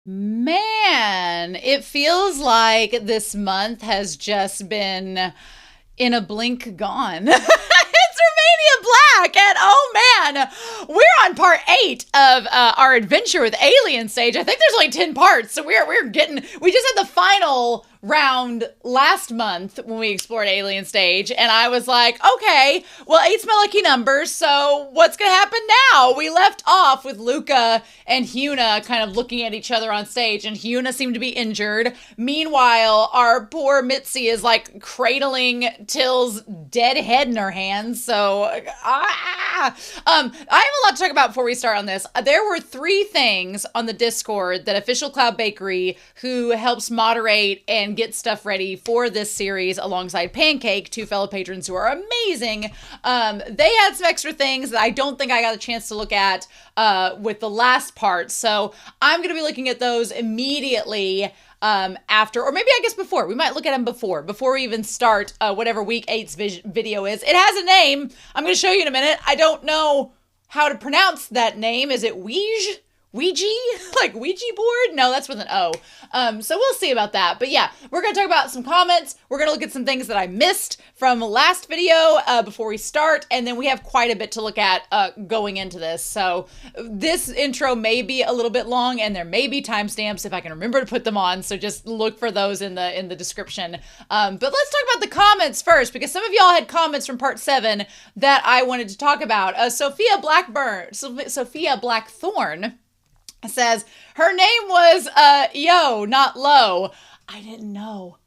Man, it feels like this month has just been in a blink gone. It's Romania Black, and oh man, we're on part 8 of our adventure with Alien Stage. I think there's only 10 parts, so we just had the final round last month when we explored Alien Stage, and I was like, okay, well, 8's my lucky number, so what's gonna happen now? We left off with Luca and Huna kind of looking at each other on stage, and Huna seemed to be injured. Meanwhile, our poor Mitzi is like cradling Till's dead head in her hands, so I have a lot to talk about before we start on this. There were 3 things on the Discord that official Cloud Bakery, who helps moderate and get stuff ready for this series alongside Pancake, 2 fellow patrons who are amazing. They had some extra things that I don't think I got a chance to look at with the last part. So I'm going to be looking at those immediately after, or maybe I guess before. We might look at them before we even start whatever week 8's video is. It has a name. I'm going to show you in a minute. I don't know how to pronounce that name. Is it Wiege? Ouija? Like Ouija board? No, that's with an O. So we'll see about that. But yeah, we're going to talk about some comments. We're going to look at some things that I missed from last video before we start. And then we have quite a bit to look at going into this. So this intro may be a little bit long, and there may be timestamps if I can remember to put them on. So just look for those in the description. But let's talk about the comments first, because some of y'all had comments from part 7 that I wanted to talk about. Sophia Blackthorn says her name was Yo, not Low. I didn't know.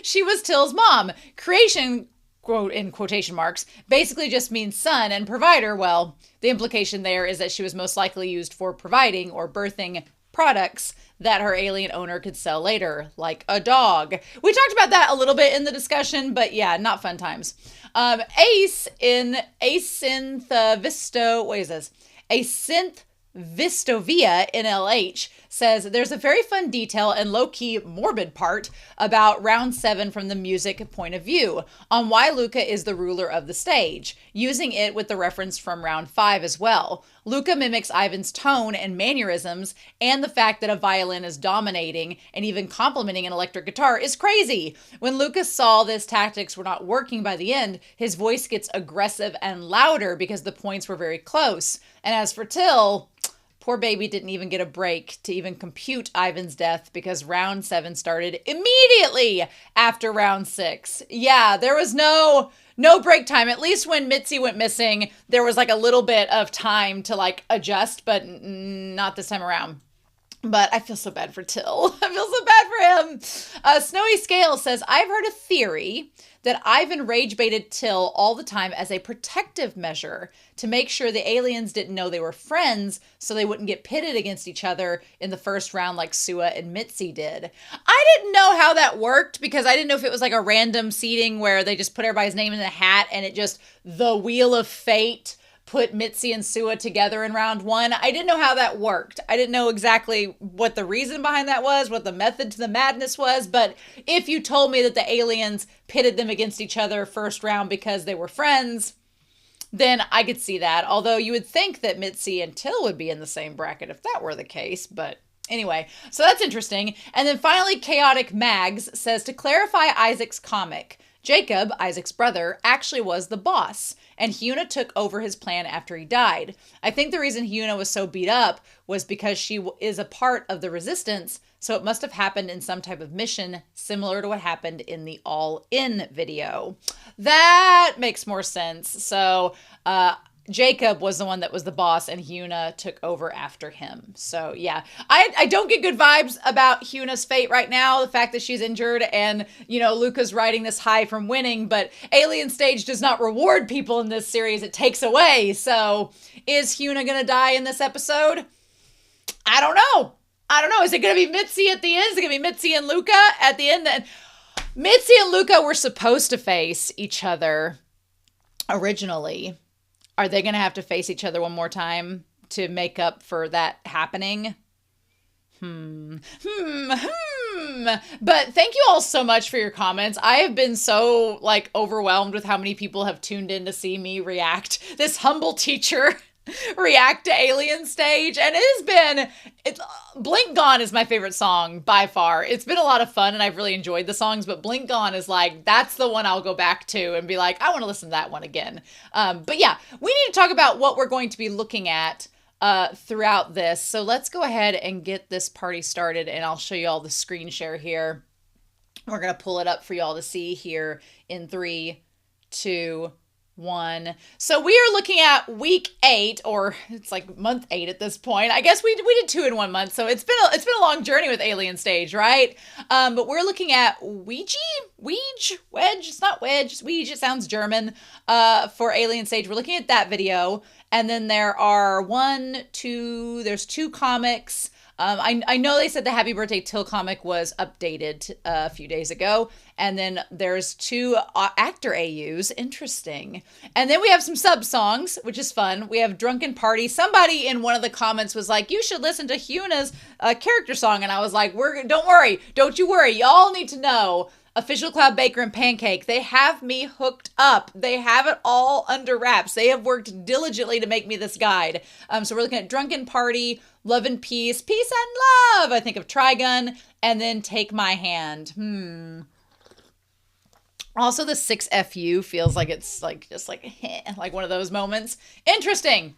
She was Till's mom. Creation, quote in quotation marks, basically just means son, and provider, well, the implication there is that she was most likely used for providing or birthing products that her alien owner could sell later, like a dog. We talked about that a little bit in the discussion, but yeah, not fun times. Ace in Asynth Visto, what is this? Asynth Vistovia NLH says there's a very fun detail and low-key morbid part about round 7 from the music point of view on why Luca is the ruler of the stage, using it with the reference from round 5 as well. Luca mimics Ivan's tone and mannerisms, and the fact that a violin is dominating and even complimenting an electric guitar is crazy. When Luca saw this tactics were not working by the end, his voice gets aggressive and louder because the points were very close. And as for Till, poor baby didn't even get a break to even compute Ivan's death because round 7 started immediately after round 6. Yeah, there was no break time. At least when Mitzi went missing, there was like a little bit of time to like adjust, but not this time around. But I feel so bad for Till. I feel so bad for him. Snowy Scale says, I've heard a theory that Ivan rage baited Till all the time as a protective measure to make sure the aliens didn't know they were friends so they wouldn't get pitted against each other in the first round like Sua and Mitzi did. I didn't know how that worked because I didn't know if it was like a random seating where they just put everybody's name in the hat and it just, the wheel of fate put Mitzi and Sua together in round 1. I didn't know how that worked. I didn't know exactly what the reason behind that was, what the method to the madness was, but if you told me that the aliens pitted them against each other first round because they were friends, then I could see that. Although you would think that Mitzi and Till would be in the same bracket if that were the case, but anyway, so that's interesting. And then finally, Chaotic Mags says, to clarify Isaac's comic, Jacob, Isaac's brother, actually was the boss, and Huna took over his plan after he died. I think the reason Huna was so beat up was because she is a part of the resistance, so it must have happened in some type of mission similar to what happened in the All In video. That makes more sense. So, Jacob was the one that was the boss and Huna took over after him. So yeah, I don't get good vibes about Huna's fate right now. The fact that she's injured and, you know, Luca's riding this high from winning, but Alien Stage does not reward people in this series. It takes away. So is Huna going to die in this episode? I don't know. Is it going to be Mitzi at the end? Is it going to be Mitzi and Luca at the end? Mitzi and Luca were supposed to face each other originally. Are they going to have to face each other one more time to make up for that happening? But thank you all so much for your comments. I have been so like overwhelmed with how many people have tuned in to see me react. This humble teacher react to Alien Stage, and it's Blink Gone is my favorite song by far. It's been a lot of fun and I've really enjoyed the songs, but Blink Gone is like, that's the one I'll go back to and be like, I want to listen to that one again. But yeah, we need to talk about what we're going to be looking at throughout this. So let's go ahead and get this party started, and I'll show you all the screen share here. We're going to pull it up for y'all to see here in 3, 2, 1. So we are looking at week 8, or it's like month 8 at this point. I guess we did 2 in 1 month, so it's been a long journey with Alien Stage, right? But we're looking at Wiege, Wedge. It's not Wedge, it's Wiege. It sounds German. For Alien Stage, we're looking at that video, and then there are there's 2 comics. I know they said the Happy Birthday Till comic was updated a few days ago. And then there's 2 actor AUs. Interesting. And then we have some sub songs, which is fun. We have Drunken Party. Somebody in one of the comments was like, you should listen to Huna's character song. And I was like, don't you worry. Y'all need to know. Official Cloud Baker and Pancake, they have me hooked up. They have it all under wraps. They have worked diligently to make me this guide. So we're looking at Drunken Party, Love and Peace, Peace and Love, I think of Trigun, and then Take My Hand. Also, the 6FU feels like it's like just like one of those moments. Interesting.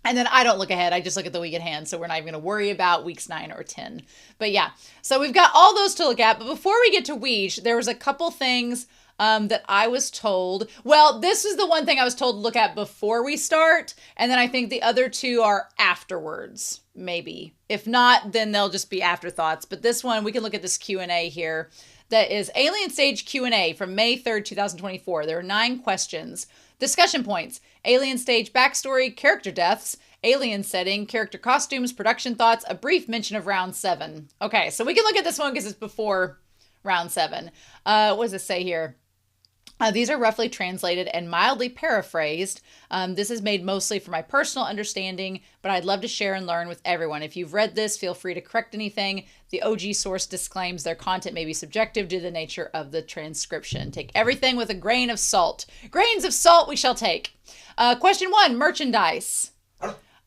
And then I don't look ahead. I just look at the week at hand. So we're not even going to worry about weeks 9 or 10. But yeah, so we've got all those to look at. But before we get to Wiege, there was a couple things that I was told. Well, this is the one thing I was told to look at before we start. And then I think the other 2 are afterwards, maybe. If not, then they'll just be afterthoughts. But this one, we can look at this Q&A here. That is Alien Stage Q&A from May 3rd, 2024. There are 9 questions. Discussion points: Alien Stage backstory, character deaths, alien setting, character costumes, production thoughts, a brief mention of round 7. Okay, so we can look at this one because it's before round 7. What does it say here? These are roughly translated and mildly paraphrased. This is made mostly for my personal understanding, but I'd love to share and learn with everyone. If you've read this, feel free to correct anything. The OG source disclaims their content may be subjective due to the nature of the transcription. Take everything with a grain of salt. Grains of salt we shall take. Question 1, merchandise.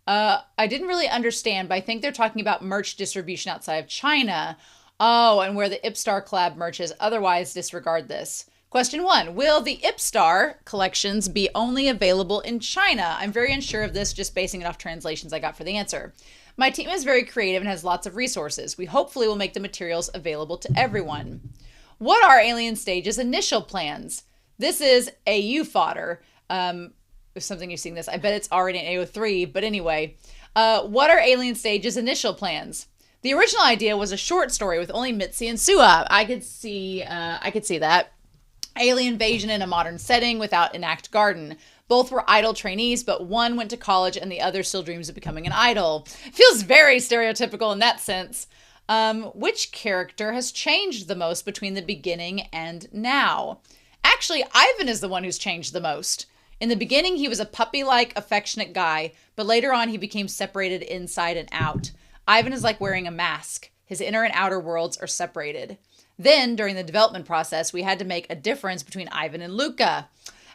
I didn't really understand, but I think they're talking about merch distribution outside of China. Oh, and where the Ipstar collab merch is. Otherwise, disregard this. Question 1, will the Ipstar collections be only available in China? I'm very unsure of this, just basing it off translations I got for the answer. My team is very creative and has lots of resources. We hopefully will make the materials available to everyone. What are Alien Stage's initial plans? This is AU fodder. If something you've seen this, I bet it's already in AO3, but anyway. What are Alien Stage's initial plans? The original idea was a short story with only Mitzi and Sua. I could see that. Alien invasion in a modern setting without Enact Garden. Both were idol trainees, but one went to college and the other still dreams of becoming an idol. Feels very stereotypical in that sense. Which character has changed the most between the beginning and now? Actually, Ivan is the one who's changed the most. In the beginning, he was a puppy-like, affectionate guy, but later on he became separated inside and out. Ivan is like wearing a mask. His inner and outer worlds are separated. Then, during the development process, we had to make a difference between Ivan and Luca.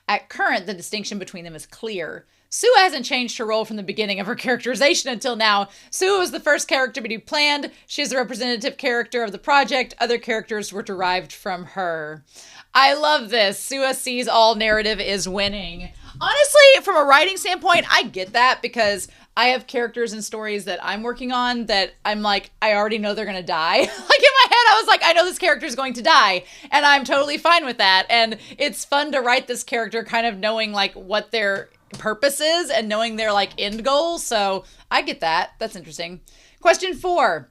At current, the distinction between them is clear. Sua hasn't changed her role from the beginning of her characterization until now. Sua was the first character to be planned. She is the representative character of the project. Other characters were derived from her. I love this. Sua sees all narrative is winning. Honestly, from a writing standpoint, I get that because I have characters and stories that I'm working on that I'm like, I already know they're going to die. Like in my head, I was like, I know this character is going to die and I'm totally fine with that. And it's fun to write this character kind of knowing like what their purpose is and knowing their like end goal. So I get that. That's interesting. Question 4.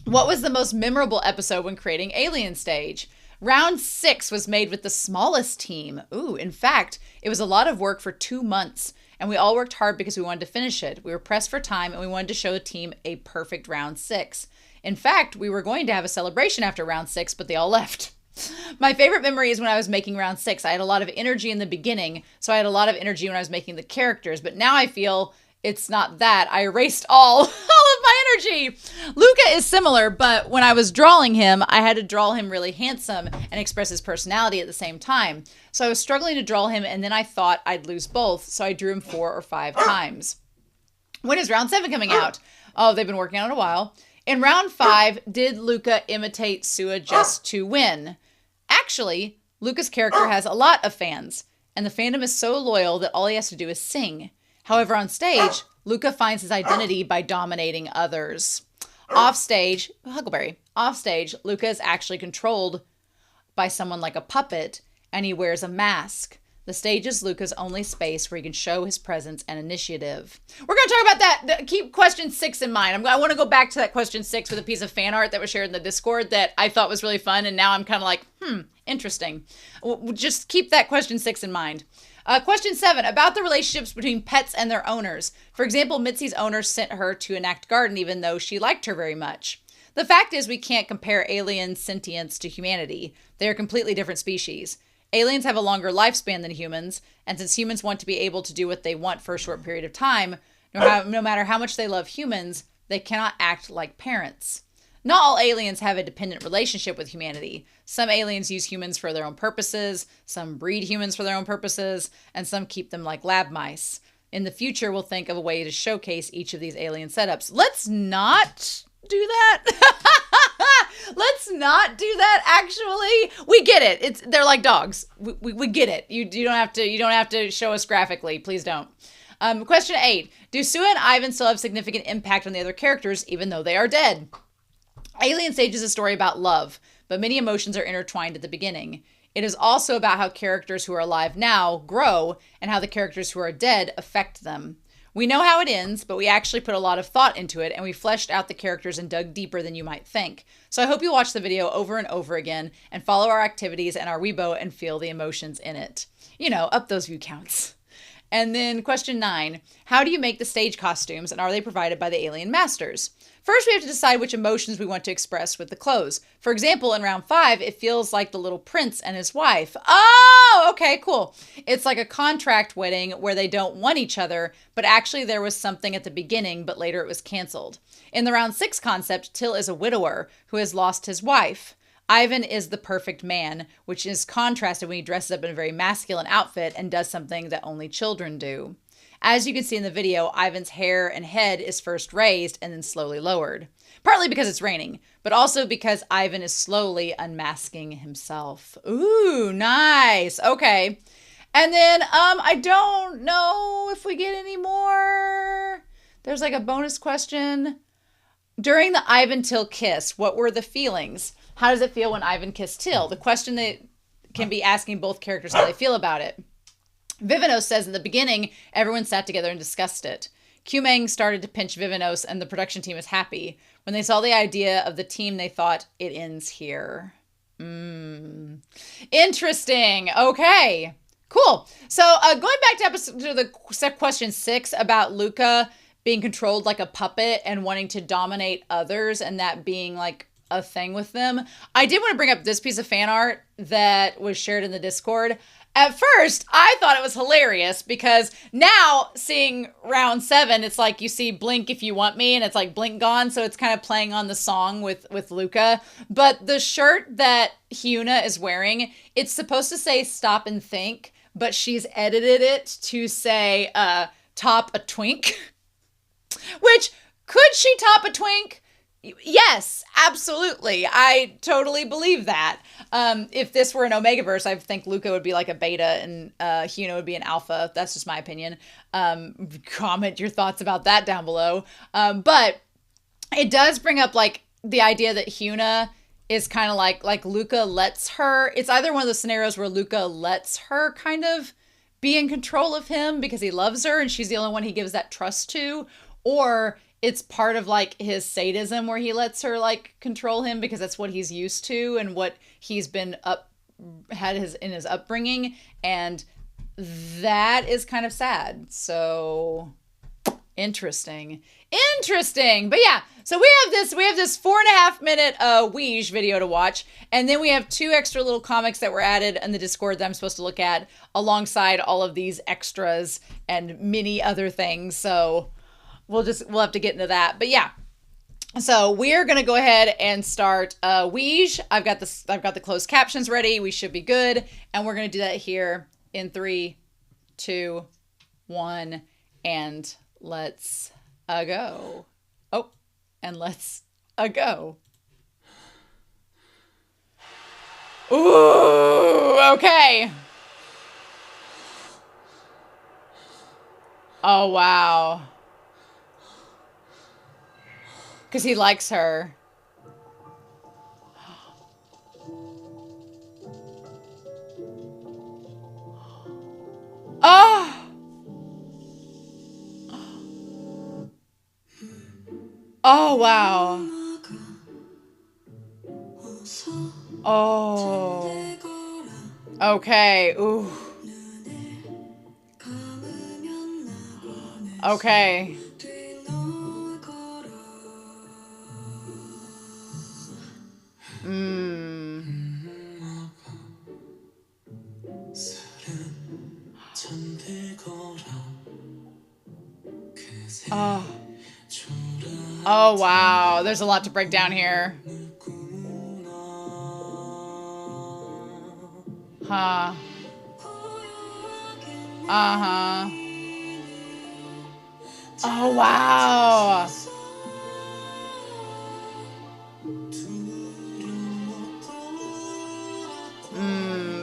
What was the most memorable episode when creating Alien Stage? Round 6 was made with the smallest team. Ooh, in fact, it was a lot of work for 2 months. And we all worked hard because we wanted to finish it. We were pressed for time and we wanted to show the team a perfect round 6. In fact, we were going to have a celebration after round 6, but they all left. My favorite memory is when I was making round 6. I had a lot of energy in the beginning, so I had a lot of energy when I was making the characters, but now I feel it's not that. I erased all of my energy. Luca is similar, but when I was drawing him, I had to draw him really handsome and express his personality at the same time. So I was struggling to draw him, and then I thought I'd lose both, so I drew him 4 or 5 times. When is round 7 coming out? Oh, they've been working on it a while. In round 5, did Luca imitate Sua just to win? Actually, Luca's character has a lot of fans, and the fandom is so loyal that all he has to do is sing. However, on stage, Luca finds his identity by dominating others. Offstage, Huckleberry. Offstage, Luca is actually controlled by someone like a puppet, and he wears a mask. The stage is Luca's only space where he can show his presence and initiative. We're going to talk about that. Keep question 6 in mind. I want to go back to that question 6 with a piece of fan art that was shared in the Discord that I thought was really fun, and now I'm kind of like, interesting. Just keep that question 6 in mind. Question 7, about the relationships between pets and their owners. For example, Mitzi's owner sent her to enact garden even though she liked her very much. The fact is we can't compare alien sentience to humanity. They are completely different species. Aliens have a longer lifespan than humans, and since humans want to be able to do what they want for a short period of time, no matter how much they love humans, they cannot act like parents. Not all aliens have a dependent relationship with humanity. Some aliens use humans for their own purposes, some breed humans for their own purposes, and some keep them like lab mice. In the future, we'll think of a way to showcase each of these alien setups. Let's not do that. Let's not do that. Actually, we get it. They're like dogs. We get it. You don't have to show us graphically. Please don't. Question 8. Do Sue and Ivan still have significant impact on the other characters even though they are dead? Alien Stage is a story about love, but many emotions are intertwined at the beginning. It is also about how characters who are alive now grow and how the characters who are dead affect them. We know how it ends, but we actually put a lot of thought into it, and we fleshed out the characters and dug deeper than you might think. So I hope you watch the video over and over again and follow our activities and our Weibo and feel the emotions in it. Up those view counts. And then question 9, how do you make the stage costumes, and are they provided by the alien masters? First, we have to decide which emotions we want to express with the clothes. For example, in round 5, it feels like the little prince and his wife. Oh, okay, cool. It's like a contract wedding where they don't want each other, but actually there was something at the beginning, but later it was canceled. In the round 6 concept, Till is a widower who has lost his wife. Ivan is the perfect man, which is contrasted when he dresses up in a very masculine outfit and does something that only children do. As you can see in the video, Ivan's hair and head is first raised and then slowly lowered. Partly because it's raining, but also because Ivan is slowly unmasking himself. Ooh, nice. Okay. And then I don't know if we get any more. There's like a bonus question. During the Ivan Till kiss, what were the feelings? How does it feel when Ivan kissed Till? The question that can be asking both characters how they feel about it. Vivanos says in the beginning, everyone sat together and discussed it. Qmeng started to pinch Vivanos and the production team is happy. When they saw the idea of the team, they thought, it ends here. Interesting. Okay, cool. So going back to the question 6 about Luca being controlled like a puppet and wanting to dominate others and that being like a thing with them. I did want to bring up this piece of fan art that was shared in the Discord. At first, I thought it was hilarious because now seeing round 7, it's like you see Blink If You Want Me and it's like Blink Gone. So it's kind of playing on the song with Luca. But the shirt that Hyuna is wearing, it's supposed to say Stop and Think, but she's edited it to say Top a Twink. Which, could she top a twink? Yes, absolutely. I totally believe that. If this were an Omegaverse, I think Luca would be like a beta and Hyuna would be an alpha. That's just my opinion. Comment your thoughts about that down below. But it does bring up like the idea that Hyuna is kind of like Luca lets her. It's either one of those scenarios where Luca lets her kind of be in control of him because he loves her and she's the only one he gives that trust to, or it's part of like his sadism where he lets her like control him because that's what he's used to and what he's been in his upbringing, and that is kind of sad. So interesting. But yeah, so we have this 4.5 minute Wiege video to watch, and then we have 2 extra little comics that were added in the Discord that I'm supposed to look at alongside all of these extras and many other things. So we'll have to get into that. But yeah, so we're gonna go ahead and start Wiege. I've got the closed captions ready. We should be good, and we're gonna do that here in 3, 2, 1, and let's a go. Oh, and let's a go. Ooh, okay. Oh, wow. Because he likes her. Oh! Oh, wow. Oh. Okay. Ooh. Okay. Oh. Oh, wow. There's a lot to break down here. Huh. Uh-huh. Oh, wow.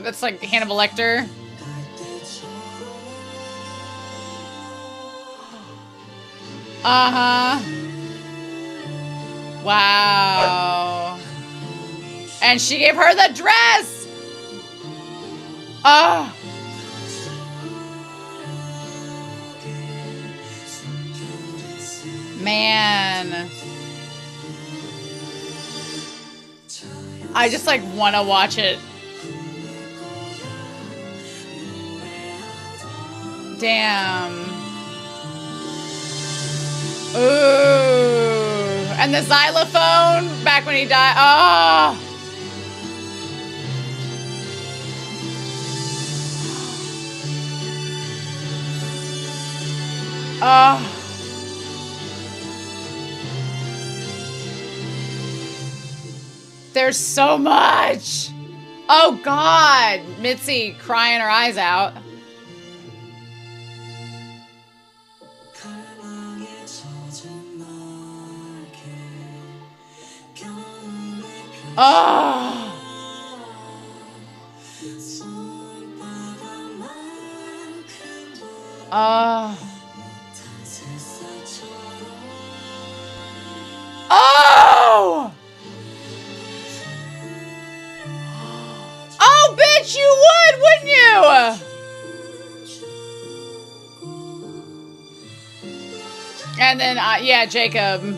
That's like Hannibal Lecter. Uh-huh. Wow. And she gave her the dress. Oh. Man. I just like want to watch it. Damn. Ooh. And the xylophone back when he died. Oh. Oh. There's so much. Oh, God. Mitzi crying her eyes out. Oh. Oh. Oh. Oh, bitch, you would, wouldn't you? And then, yeah, Jacob.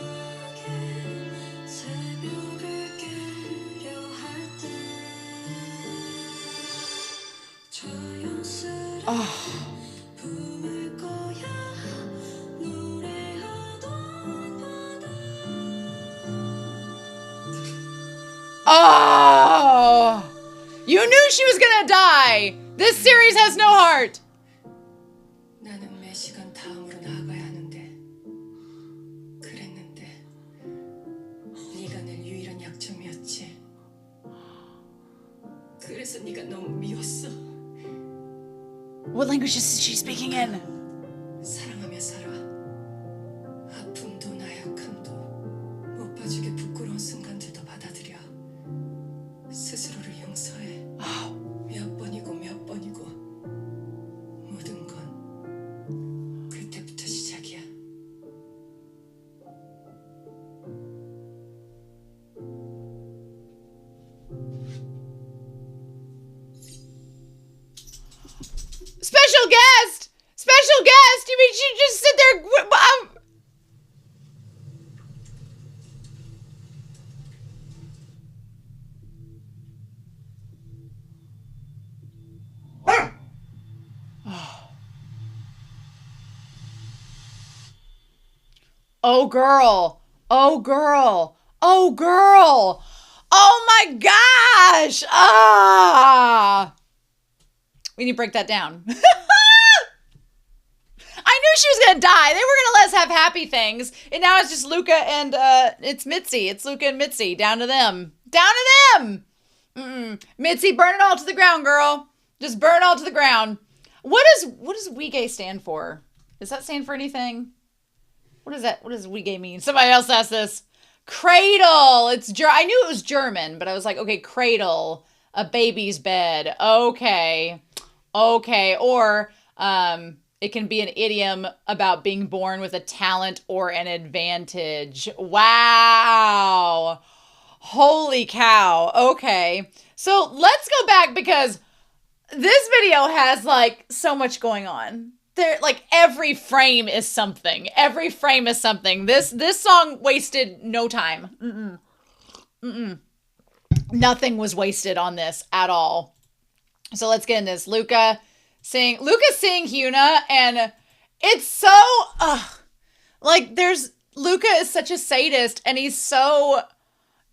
Oh. Oh. You knew she was gonna die. This series has no heart. 나는 매 시간 다음으로 나아가야 하는데 그랬는데 네가 내 유일한 약점이었지. 그래서 네가 너무 미웠어. What language is she speaking in? 사랑하며 살아. 아픔도 나약함도 못 봐주게 부끄러운 순간들도 받아들여. 스스로를 용서해. 몇 번이고 몇 번이고 모든 건 그때부터 시작이야. Special guest! Special guest! You mean she just sit there? Oh, girl. Oh, girl. Oh, girl. Oh, my gosh. Ah. We need to break that down. I knew she was going to die. They were going to let us have happy things. And now it's just Luca and it's Mitzi. It's Luca and Mitzi. Down to them. Down to them. Mitzi, burn it all to the ground, girl. Just burn it all to the ground. What does Wiege stand for? Does that stand for anything? What is that? What does Wiege mean? Somebody else asked this. Cradle. I knew it was German, but I was like, okay, cradle, a baby's bed. Okay. Okay. Or it can be an idiom about being born with a talent or an advantage. Wow. Holy cow. Okay. So let's go back because this video has like so much going on. There, like every frame is something. Every frame is something. This song wasted no time. Nothing was wasted on this at all. So let's get in this. Luca's seeing Hyuna, and it's so Luca is such a sadist, and he's so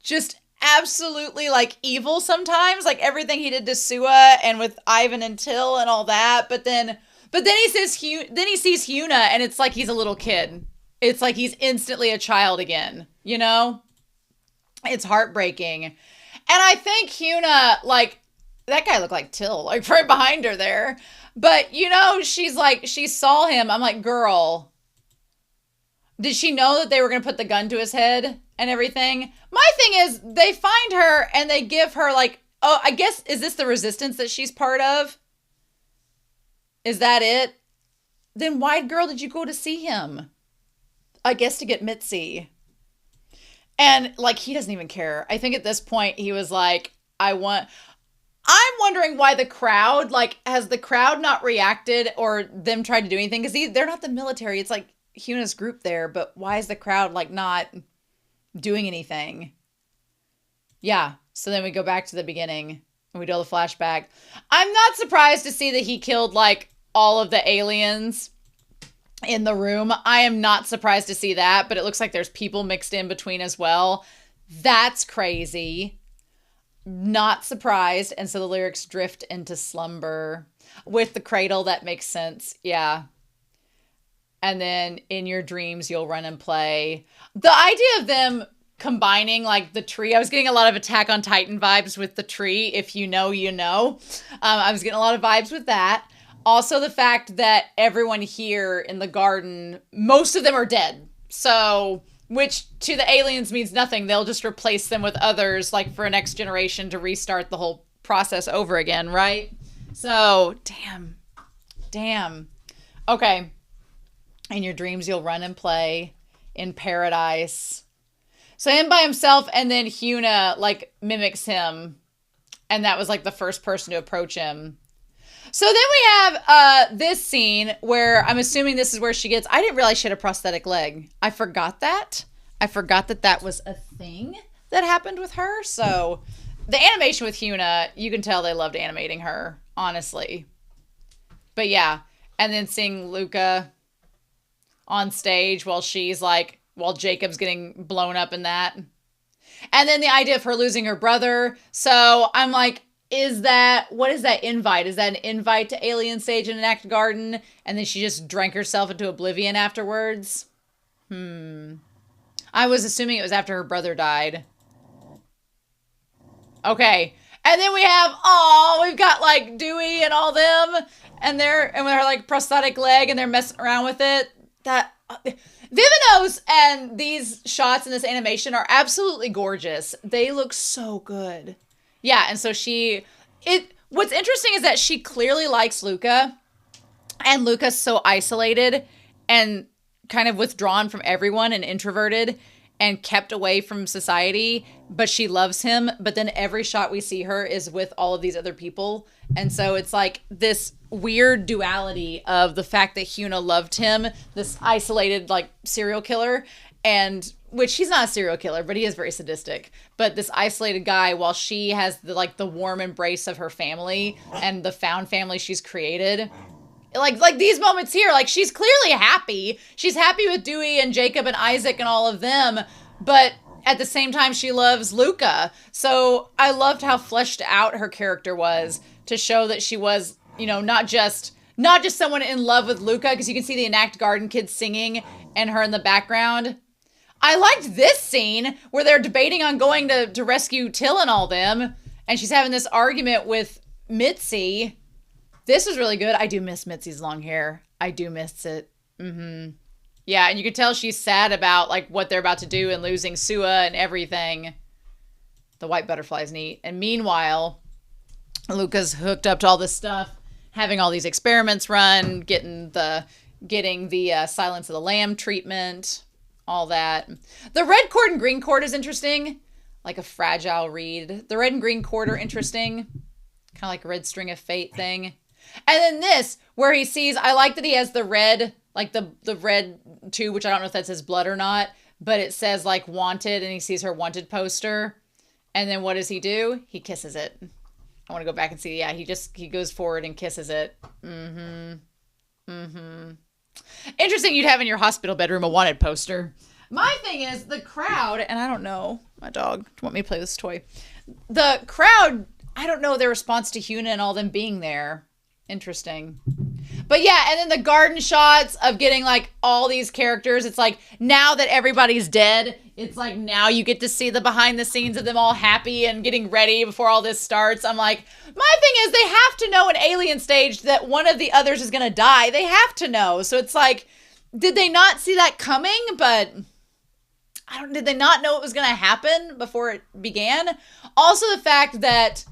just absolutely like evil sometimes, like everything he did to Sua and with Ivan and Till and all that. But then he sees Hyuna, and it's like he's a little kid. It's like he's instantly a child again, you know? It's heartbreaking. And I think Hyuna, like, that guy looked like Till, like right behind her there. But, you know, she's like, she saw him. I'm like, girl, did she know that they were going to put the gun to his head and everything? My thing is, they find her and they give her like, oh, I guess, is this the resistance that she's part of? Is that it? Then why, girl, did you go to see him? I guess to get Mitzi. And like, he doesn't even care. I think at this point he was like, I'm wondering why the crowd, like, has the crowd not reacted or them tried to do anything? Because they're not the military. It's like Hyuna's group there, but why is the crowd like not doing anything? Yeah. So then we go back to the beginning and we do the flashback. I'm not surprised to see that he killed like all of the aliens in the room. I am not surprised to see that, but it looks like there's people mixed in between as well. That's crazy. Not surprised. And so the lyrics drift into slumber with the cradle. That makes sense. Yeah. And then in your dreams, you'll run and play. The idea of them combining like the tree. I was getting a lot of Attack on Titan vibes with the tree. If you know, you know. I was getting a lot of vibes with that. Also, the fact that everyone here in the garden, most of them are dead. So, which to the aliens means nothing. They'll just replace them with others, like for a next generation to restart the whole process over again, right? So, damn. Okay. In your dreams, you'll run and play in paradise. So him by himself, and then Hyuna like mimics him. And that was like the first person to approach him. So then we have this scene where I'm assuming this is where she gets... I didn't realize she had a prosthetic leg. I forgot that. That was a thing that happened with her. So the animation with Hyuna, you can tell they loved animating her, honestly. But yeah. And then seeing Luca on stage while Jacob's getting blown up in that. And then the idea of her losing her brother. So I'm like... what is that invite? Is that an invite to Alien Stage in an Act Garden? And then she just drank herself into oblivion afterwards? I was assuming it was after her brother died. Okay. And then we've got like Dewey and all them. And with her like prosthetic leg and they're messing around with it. Vivinos and these shots in this animation are absolutely gorgeous. They look so good. Yeah, and so what's interesting is that she clearly likes Luca, and Luca's so isolated and kind of withdrawn from everyone and introverted and kept away from society, but she loves him. But then every shot we see her is with all of these other people. And so it's like this weird duality of the fact that Hyuna loved him, this isolated like serial killer, and which he's not a serial killer, but he is very sadistic. But this isolated guy, while she has the warm embrace of her family and the found family she's created. Like these moments here, like she's clearly happy. She's happy with Dewey and Jacob and Isaac and all of them. But at the same time, she loves Luca. So I loved how fleshed out her character was to show that she was, you know, not just someone in love with Luca, because you can see the Enact Garden kids singing and her in the background. I liked this scene where they're debating on going to rescue Till and all them. And she's having this argument with Mitzi. This was really good. I do miss Mitzi's long hair. I do miss it. Yeah, and you can tell she's sad about like what they're about to do and losing Sua and everything. The white butterfly's neat. And meanwhile, Luca's hooked up to all this stuff, having all these experiments run, getting the Silence of the Lamb treatment, all that. The red cord and green cord is interesting, like a fragile reed. The red and green cord are interesting, kind of like a red string of fate thing. And then this, where he sees, I like that he has the red, like the red tube, which I don't know if that says blood or not, but it says like wanted, and he sees her wanted poster. And then what does he do? He kisses it. I want to go back and see. Yeah, he goes forward and kisses it. Interesting you'd have in your hospital bedroom a wanted poster. My thing is the crowd, and I don't know, my dog, want me to play this toy? The crowd, I don't know their response to Hyuna and all them being there. Interesting. But yeah, and then the garden shots of getting like all these characters. It's like now that everybody's dead, it's like now you get to see the behind the scenes of them all happy and getting ready before all this starts. I'm like, my thing is they have to know in Alien Stage that one of the others is going to die. They have to know. So it's like, did they not see that coming? But did they not know it was going to happen before it began? Also the fact that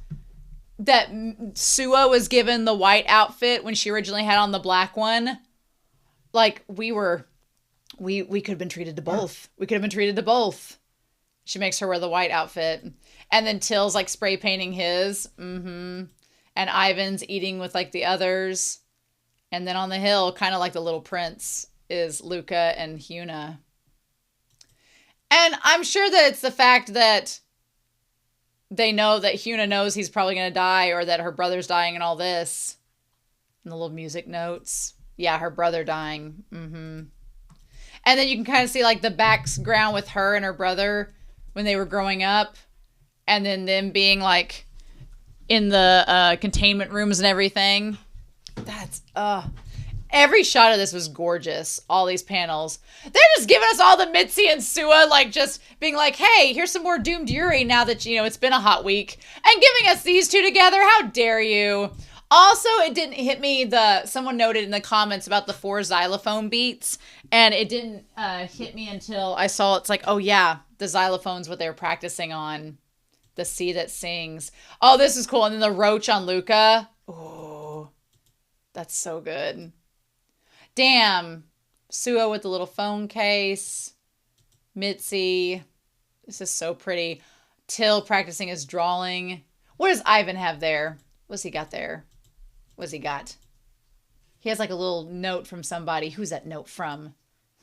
Sua was given the white outfit when she originally had on the black one. Like we could have been treated to both. We could have been treated to both. She makes her wear the white outfit. And then Till's like spray painting his. And Ivan's eating with like the others. And then on the hill, kind of like the Little Prince, is Luca and Hyuna. And I'm sure that it's the fact that they know that Hyuna knows he's probably going to die, or that her brother's dying and all this. And the little music notes. Yeah, her brother dying. And then you can kind of see like the background with her and her brother when they were growing up. And then them being like in the containment rooms and everything. That's, every shot of this was gorgeous. All these panels. They're just giving us all the Mitzi and Sua, like just being like, hey, here's some more Doomed Yuri now that, you know, it's been a hot week. And giving us these two together. How dare you? Also, it didn't hit me, someone noted in the comments about the 4 xylophone beats. And it didn't hit me until I saw it's like, oh yeah, the xylophone's what they were practicing on. The sea that sings. Oh, this is cool. And then the roach on Luca. Oh, that's so good. Damn. Sua with the little phone case. Mitzi. This is so pretty. Till practicing his drawing. What does Ivan have there? What's he got there? What's he got? He has like a little note from somebody. Who's that note from?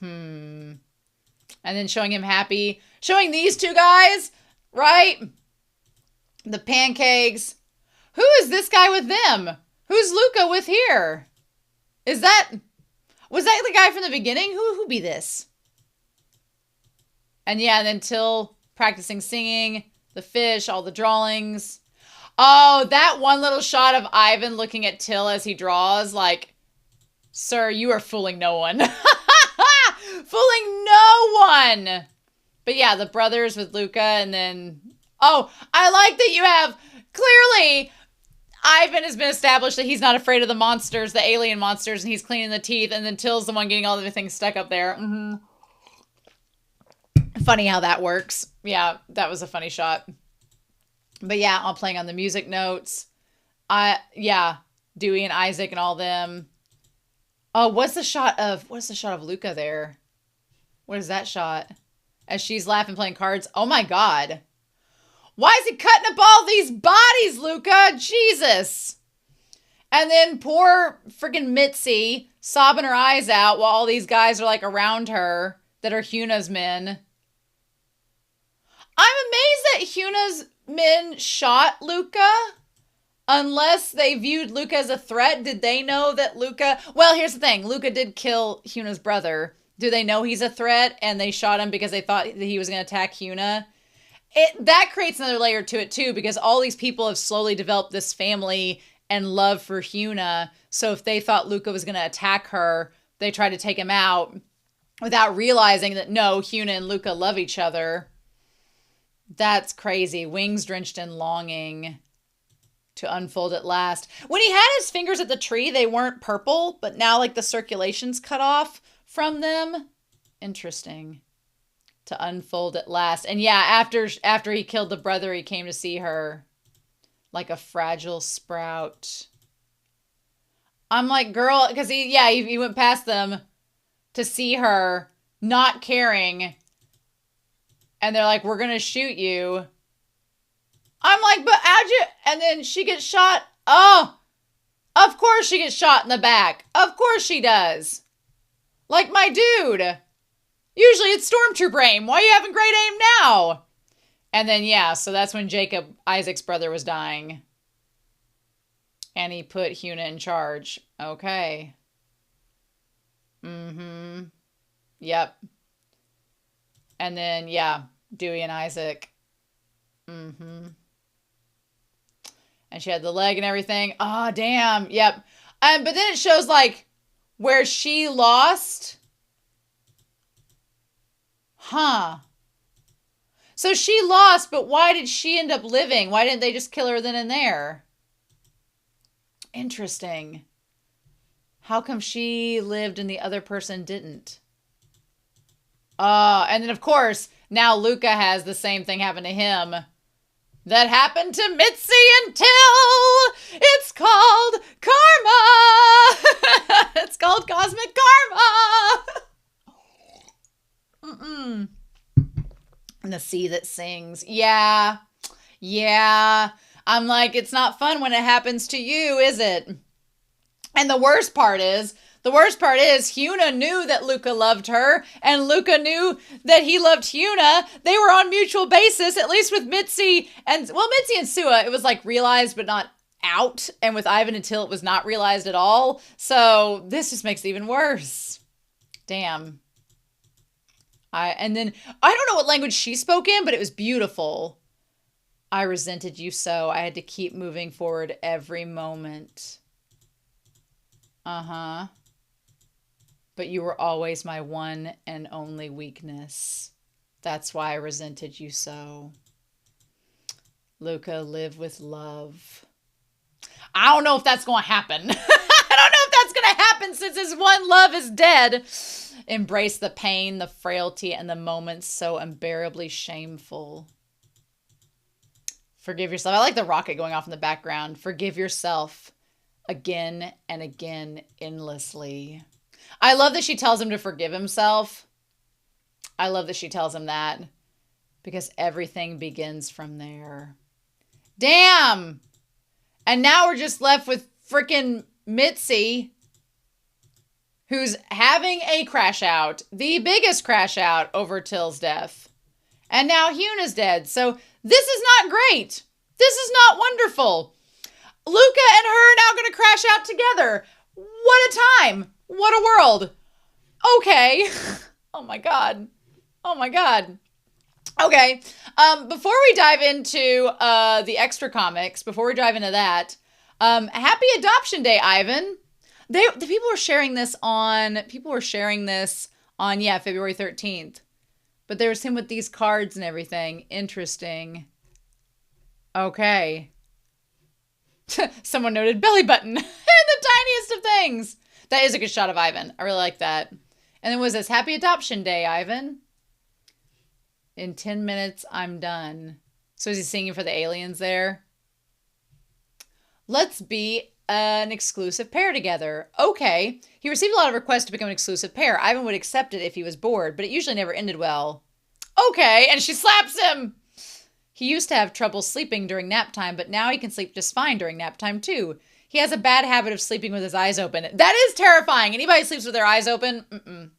And then showing him happy. Showing these two guys, right? The pancakes. Who is this guy with them? Who's Luca with here? Was that the guy from the beginning? Who be this? And yeah, and then Till practicing singing, the fish, all the drawings. Oh, that one little shot of Ivan looking at Till as he draws, like, sir, you are fooling no one. Fooling no one. But yeah, the brothers with Luca, and then, oh, I like that you have, clearly, Ivan has been established that he's not afraid of the monsters, the alien monsters, and he's cleaning the teeth, and then Till's the one getting all the things stuck up there. Funny how that works. Yeah, that was a funny shot. But yeah, I'm playing on the music notes. Dewey and Isaac and all them. Oh, what's the shot of Luca there? What is that shot? As she's laughing, playing cards. Oh my God. Why is he cutting up all these bodies, Luca? Jesus. And then poor freaking Mitzi sobbing her eyes out while all these guys are like around her that are Hyuna's men. I'm amazed that Hyuna's men shot Luca. Unless they viewed Luca as a threat. Did they know that Luca... Well, here's the thing. Luca did kill Hyuna's brother. Do they know he's a threat and they shot him because they thought that he was going to attack Hyuna? That creates another layer to it too, because all these people have slowly developed this family and love for Hyuna. So if they thought Luca was going to attack her, they tried to take him out without realizing that no, Hyuna and Luca love each other. That's crazy. Wings drenched in longing to unfold at last. When he had his fingers at the tree, they weren't purple, but now like the circulation's cut off from them. Interesting. To unfold at last. And yeah, after he killed the brother, he came to see her like a fragile sprout. I'm like, girl, because he went past them to see her, not caring. And they're like, we're going to shoot you. I'm like, but how'd you? And then she gets shot. Oh, of course she gets shot in the back. Of course she does. Like my dude. Usually it's stormtrooper aim. Why are you having great aim now? And then, yeah, so that's when Jacob, Isaac's brother, was dying. And he put Huna in charge. Okay. Mm-hmm. Yep. And then, yeah, Dewey and Isaac. Mm-hmm. And she had the leg and everything. Oh, damn. Yep. But then it shows, like, where she lost. Huh. So she lost, but why did she end up living? Why didn't they just kill her then and there? Interesting. How come she lived and the other person didn't? And then, of course, now Luca has the same thing happen to him that happened to Mitzi until it's called karma. It's called cosmic karma. And the sea that sings. Yeah. I'm like, it's not fun when it happens to you, is it? And the worst part is Huna knew that Luca loved her, and Luca knew that he loved Huna. They were on mutual basis, at least with Mitzi and Sua, it was like realized but not out, and with Ivan until it was not realized at all. So this just makes it even worse. Damn. And then I don't know what language she spoke in, but it was beautiful. I resented you so. I had to keep moving forward every moment. Uh-huh. But you were always my one and only weakness. That's why I resented you so. Luca, live with love. I don't know if that's going to happen. I don't know if that's going to happen since his one love is dead. Embrace the pain, the frailty, and the moments so unbearably shameful. Forgive yourself. I like the rocket going off in the background. Forgive yourself again and again endlessly. I love that she tells him to forgive himself. I love that she tells him that because everything begins from there. Damn! And now we're just left with freaking Mitzi, who's having a crash out, the biggest crash out over Till's death. And now Huna's dead. So this is not great. This is not wonderful. Luca and her are now going to crash out together. What a time. What a world. Okay. Oh my God. Oh my God. Okay. Before we dive into the extra comics, before we dive into that, happy Adoption Day, Ivan. The people were sharing this on February 13th. But there was him with these cards and everything. Interesting. Okay. Someone noted belly button. The tiniest of things. That is a good shot of Ivan. I really like that. And then was this Happy Adoption Day, Ivan? In 10 minutes, I'm done. So is he singing for the aliens there? Let's be an exclusive pair together. Okay. He received a lot of requests to become an exclusive pair. Ivan would accept it if he was bored, but it usually never ended well. Okay. And she slaps him. He used to have trouble sleeping during nap time, but now he can sleep just fine during nap time too. He has a bad habit of sleeping with his eyes open. That is terrifying. Anybody sleeps with their eyes open?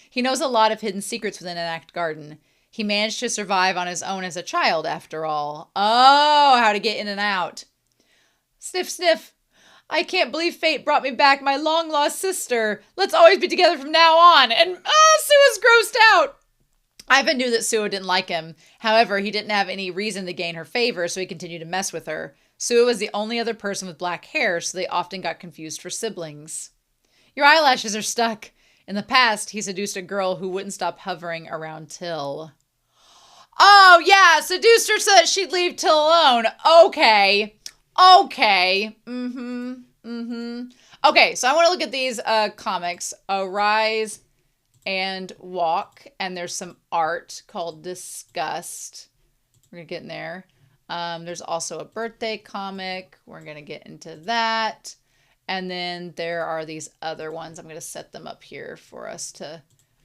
He knows a lot of hidden secrets within an act garden. He managed to survive on his own as a child, after all. Oh, how to get in and out. Sniff, sniff. I can't believe fate brought me back, my long-lost sister. Let's always be together from now on. And, Sua's grossed out. Ivan knew that Sua didn't like him. However, he didn't have any reason to gain her favor, so he continued to mess with her. Sua was the only other person with black hair, so they often got confused for siblings. Your eyelashes are stuck. In the past, he seduced a girl who wouldn't stop hovering around Till. Oh, yeah, seduced her so that she'd leave Till alone. Okay. Okay. Okay, so I want to look at these comics. Arise and walk. And there's some art called Disgust. We're going to get in there. There's also a birthday comic. We're going to get into that. And then there are these other ones. I'm going to set them up here for us to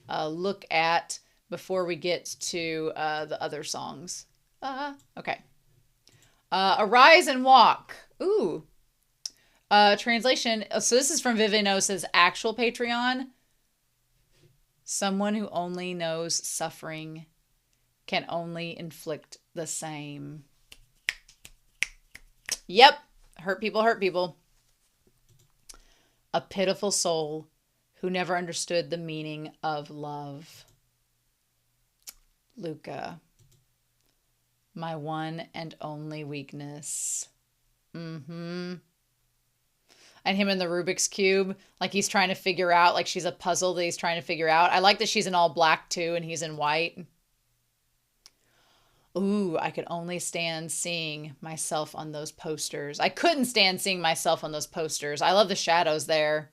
look at before we get to the other songs. Okay. Arise and walk. Ooh. Translation. So this is from Vivinosa's actual Patreon. Someone who only knows suffering can only inflict the same. Yep. Hurt people hurt people. A pitiful soul who never understood the meaning of love. Luca. My one and only weakness. And him in the Rubik's Cube. Like he's trying to figure out, like she's a puzzle that he's trying to figure out. I like that she's in all black too and he's in white. Ooh, I could only stand seeing myself on those posters. I couldn't stand seeing myself on those posters. I love the shadows there.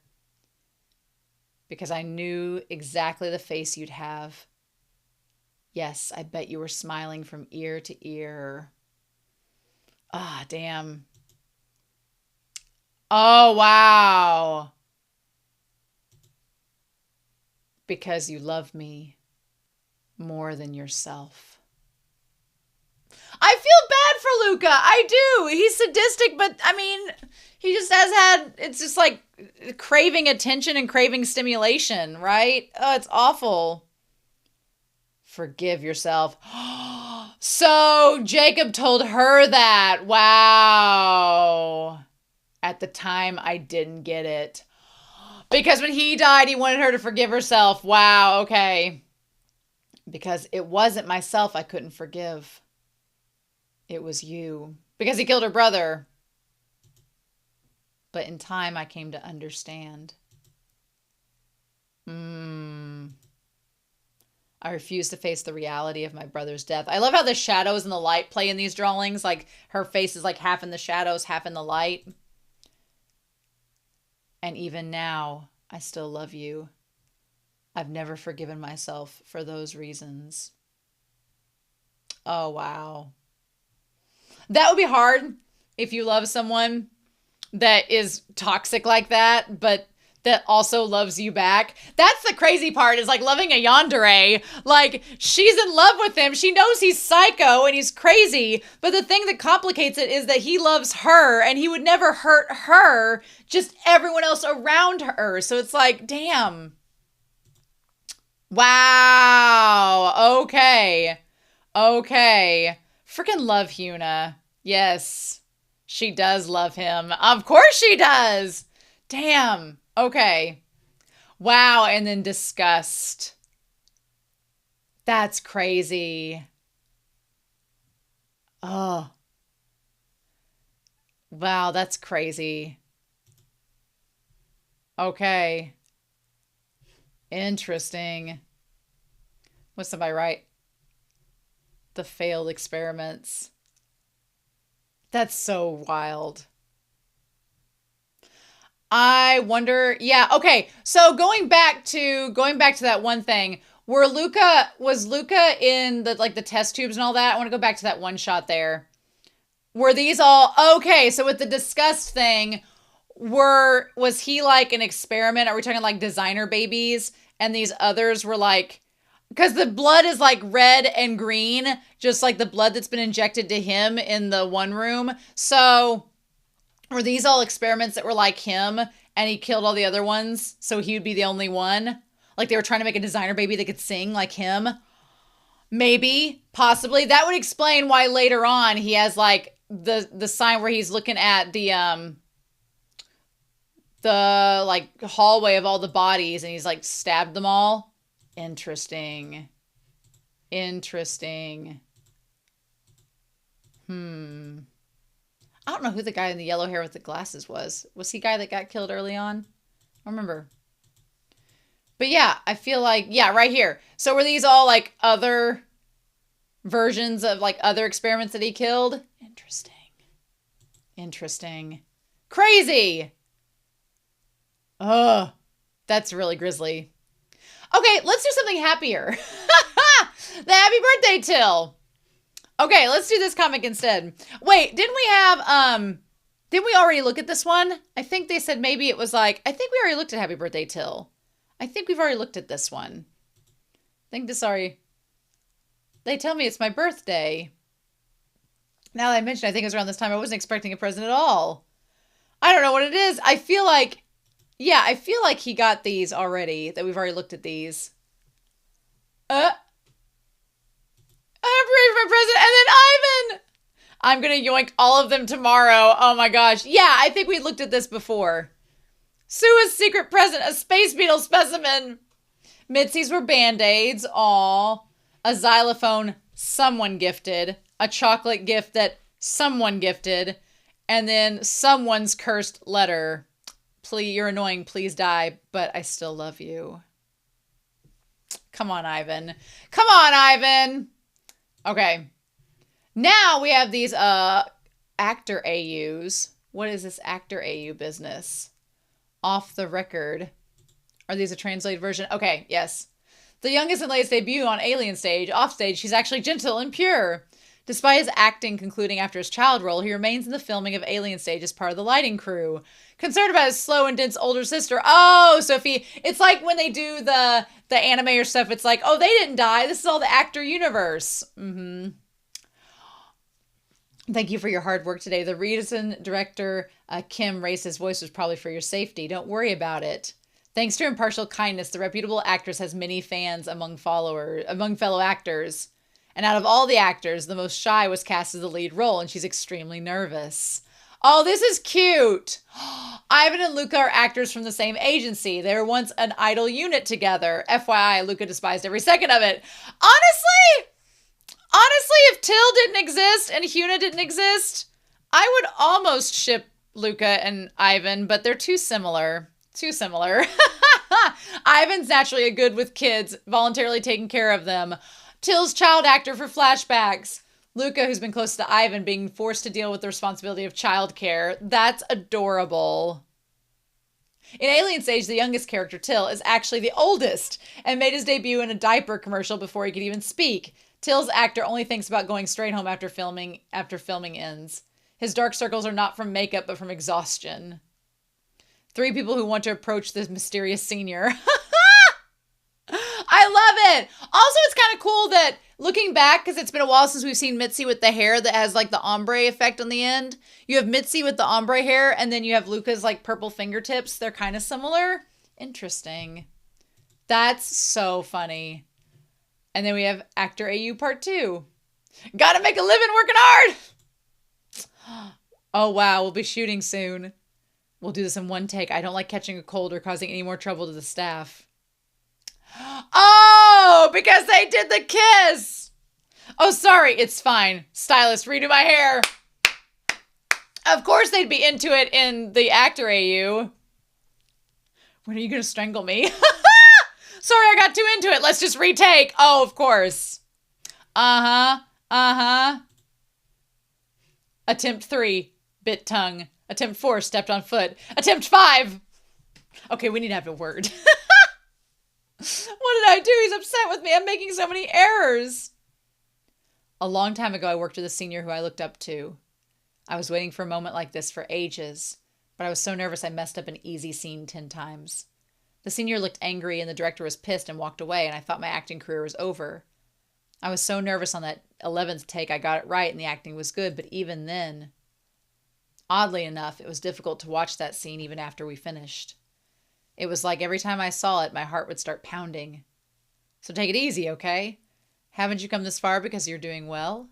Because I knew exactly the face you'd have. Yes, I bet you were smiling from ear to ear. Ah, damn. Oh, wow. Because you love me more than yourself. I feel bad for Luca. I do. He's sadistic, but I mean, he just has had, it's just like craving attention and craving stimulation, right? Oh, it's awful. Forgive yourself. So Jacob told her that. Wow. At the time, I didn't get it. Because when he died, he wanted her to forgive herself. Wow, okay. Because it wasn't myself I couldn't forgive. It was you. Because he killed her brother. But in time, I came to understand. I refuse to face the reality of my brother's death. I love how the shadows and the light play in these drawings. Like, her face is like half in the shadows, half in the light. And even now, I still love you. I've never forgiven myself for those reasons. Oh, wow. That would be hard if you love someone that is toxic like that, but that also loves you back. That's the crazy part, is like loving a yandere. Like, she's in love with him. She knows he's psycho and he's crazy. But the thing that complicates it is that he loves her and he would never hurt her, just everyone else around her. So it's like, damn. Wow. Okay. Freaking love Huna. Yes. She does love him. Of course she does. Damn. Okay. Wow. And then disgust. That's crazy. Oh. Wow. That's crazy. Okay. Interesting. What's somebody write? The failed experiments. That's so wild. I wonder, yeah, okay. So going back to that one thing, was Luca in the test tubes and all that? I want to go back to that one shot there. Were these all okay? So with the disgust thing, was he like an experiment? Are we talking like designer babies? And these others were like, because the blood is like red and green, just like the blood that's been injected to him in the one room. So were these all experiments that were like him and he killed all the other ones so he would be the only one? Like they were trying to make a designer baby that could sing like him? Maybe, possibly. That would explain why later on he has like the sign where he's looking at the like hallway of all the bodies and he's like stabbed them all. Interesting. I don't know who the guy in the yellow hair with the glasses was. Was he the guy that got killed early on? I don't remember. But yeah, I feel like, yeah, right here. So were these all like other versions of like other experiments that he killed? Interesting. Crazy. Ugh. That's really grisly. Okay, let's do something happier. The happy birthday Till. Okay, let's do this comic instead. Wait, didn't we already look at this one? I think they said maybe it was like, I think we already looked at Happy Birthday Till. I think we've already looked at this one. I think this already, they tell me it's my birthday. Now that I mentioned, I think it was around this time. I wasn't expecting a present at all. I don't know what it is. I feel like, yeah, I feel like he got these already, that we've already looked at these. I'm ready for my present. And then Ivan! I'm going to yoink all of them tomorrow. Oh my gosh. Yeah, I think we looked at this before. Sua's secret present, a space beetle specimen. Mitzi's were Band-Aids. Aw. A xylophone someone gifted. A chocolate gift that someone gifted. And then someone's cursed letter. Please, you're annoying. Please die. But I still love you. Come on, Ivan. Come on, Ivan. Okay. Now we have these actor AUs. What is this actor AU business? Off the record. Are these a translated version? Okay, yes. The youngest and latest debut on Alien stage. Off stage, she's actually gentle and pure. Despite his acting concluding after his child role, he remains in the filming of Alien stage as part of the lighting crew. Concerned about his slow and dense older sister. Oh, Sophie, it's like when they do the animator stuff, it's like, oh, they didn't die. This is all the actor universe. Mm-hmm. Thank you for your hard work today. The reason director Kim raised his voice was probably for your safety. Don't worry about it. Thanks to impartial kindness, the reputable actress has many fans among fellow actors. And out of all the actors, the most shy was cast as the lead role, and she's extremely nervous. Oh, this is cute. Ivan and Luca are actors from the same agency. They were once an idol unit together. FYI, Luca despised every second of it. Honestly, if Till didn't exist and Huna didn't exist, I would almost ship Luca and Ivan, but they're too similar. Too similar. Ivan's naturally good with kids, voluntarily taking care of them. Till's child actor for flashbacks. Luca, who's been close to Ivan, being forced to deal with the responsibility of childcare. That's adorable. In Alien Stage, the youngest character, Till, is actually the oldest and made his debut in a diaper commercial before he could even speak. Till's actor only thinks about going straight home after filming ends. His dark circles are not from makeup, but from exhaustion. 3 people who want to approach this mysterious senior. I love it. Also, it's kind of cool that looking back, because it's been a while since we've seen Mitzi with the hair that has like the ombre effect on the end. You have Mitzi with the ombre hair, and then you have Luca's like purple fingertips. They're kind of similar. Interesting. That's so funny. And then we have Actor AU Part 2. Gotta make a living working hard. Oh, wow. We'll be shooting soon. We'll do this in one take. I don't like catching a cold or causing any more trouble to the staff. Oh, because they did the kiss. Oh, sorry. It's fine. Stylist, redo my hair. Of course they'd be into it in the Actor AU. When are you going to strangle me? Sorry, I got too into it. Let's just retake. Oh, of course. Attempt 3, bit tongue. Attempt 4, stepped on foot. Attempt 5. Okay, we need to have a word. What did I do? He's upset with me. I'm making so many errors. A long time ago, I worked with a senior who I looked up to. I was waiting for a moment like this for ages, but I was so nervous I messed up an easy scene 10 times. The senior looked angry and the director was pissed and walked away, and I thought my acting career was over. I was so nervous on that 11th take I got it right and the acting was good, but even then, oddly enough, it was difficult to watch that scene even after we finished. It was like every time I saw it, my heart would start pounding. So take it easy, okay? Haven't you come this far because you're doing well?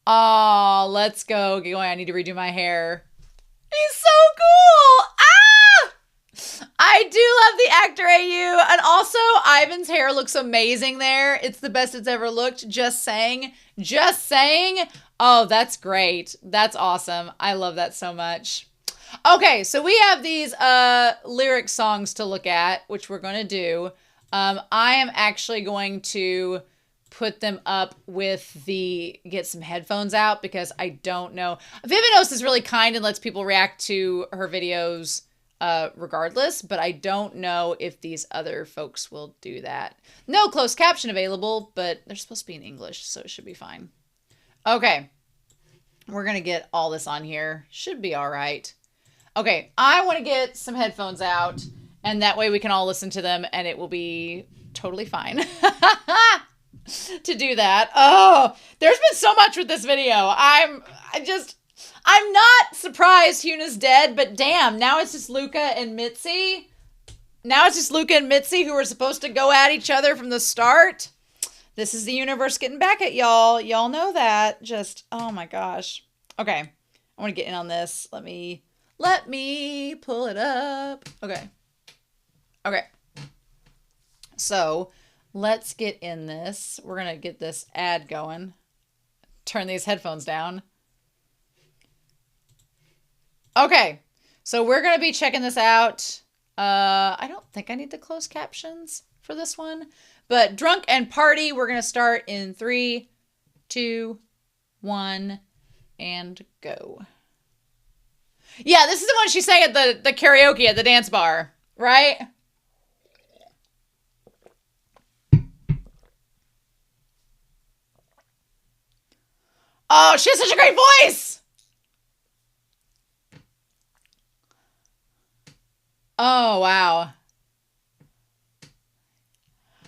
Oh, let's go. I need to redo my hair. He's so cool. I do love the Actor AU. And also, Ivan's hair looks amazing there. It's the best it's ever looked. Just saying. Just saying. Oh, that's great. That's awesome. I love that so much. Okay, so we have these lyric songs to look at, which we're going to do. I am actually going to put them up with get some headphones out because I don't know. Vivinos is really kind and lets people react to her videos regardless, but I don't know if these other folks will do that. No closed caption available, but they're supposed to be in English, so it should be fine. Okay. We're going to get all this on here. Should be all right. Okay, I want to get some headphones out, and that way we can all listen to them, and it will be totally fine to do that. Oh, there's been so much with this video. I'm not surprised Huna's dead, but damn, now it's just Luca and Mitzi. Now it's just Luca and Mitzi who were supposed to go at each other from the start. This is the universe getting back at y'all. Y'all know that. Just, oh my gosh. Okay, I want to get in on this. Let me pull it up. Okay. Okay. So let's get in this. We're going to get this ad going. Turn these headphones down. Okay. So we're going to be checking this out. I don't think I need the closed captions for this one, but Drunk and Party, we're going to start in 3, 2, 1, and go. Yeah, this is the one she sang at the karaoke at the dance bar, right? Oh, she has such a great voice! Oh, wow.